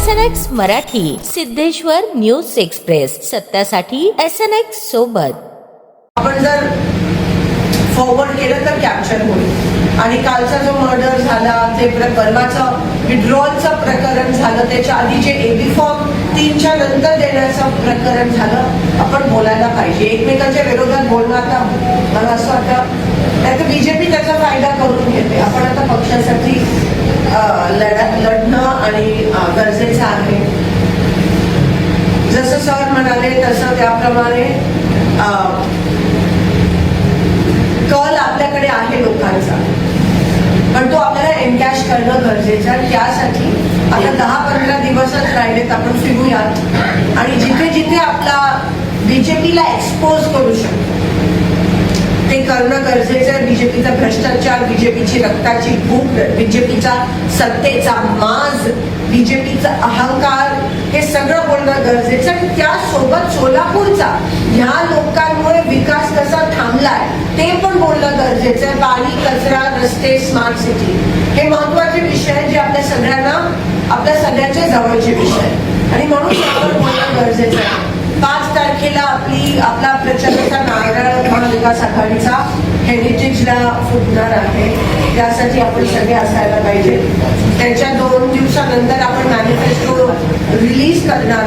SNX Marathi, Siddheshwar news express, सत्यासाठी SNX सोबत. आपण जर फॉरवर्ड केलं तर कॅप्चर होईल. आणि कालचा जो मर्डर झाला, ते परवाचं विड्रॉलचं प्रकरण झालं, त्याच्या आधी जे एबी फॉर्म 3च्या नंतर देण्याचं प्रकरण झालं, आपण बोलायला पाहिजे. एकमेकांच्या विरोधात बोलणं आता मला असं वाटतं नाही तर बीजेपी त्याचा फायदा करून घेते. आपण आता पक्षासाठी लढणं आणि गरजेचं आहे. जसं सर म्हणाले तसं त्याप्रमाणे कल आपल्याकडे आहे लोकांचा, पण तो आपल्याला एनकॅश करणं गरजेचं आहे. त्यासाठी आता 10-15 दिवसच राहिलेत, आपण फिरूयात आणि जिथे जिथे आपला बीजेपीला एक्सपोज करू शकतो ते करणं गरजेचं आहे. बीजेपीचा भ्रष्टाचार, बीजेपीची रक्ताची भूक, बीजेपीचा सत्तेचा माज, बीजेपीचा अहंकार, हे सगळं बोलणं गरजेचं आहे. त्यासोबत सोलापूरचा ह्या लोकांमुळे विकास कसा थांबलाय ते पण बोलणं गरजेचं आहे. पाणी, कचरा, रस्ते, स्मार्ट सिटी हे महत्वाचे विषय आहेत जे आपल्या सगळ्यांच्या जवळचे विषय आहेत आणि म्हणून सगळं बोलणं गरजेचं आहे. 5 तारखेला आपला प्रचाराचा नारळ महाविकास आघाडीचा हेरिटेजला फुटणार आहे. त्यासाठी आपण सगळे असायला पाहिजे. त्याच्या 2 दिवसानंतर आपण मॅनिफेस्टो रिलीज करणार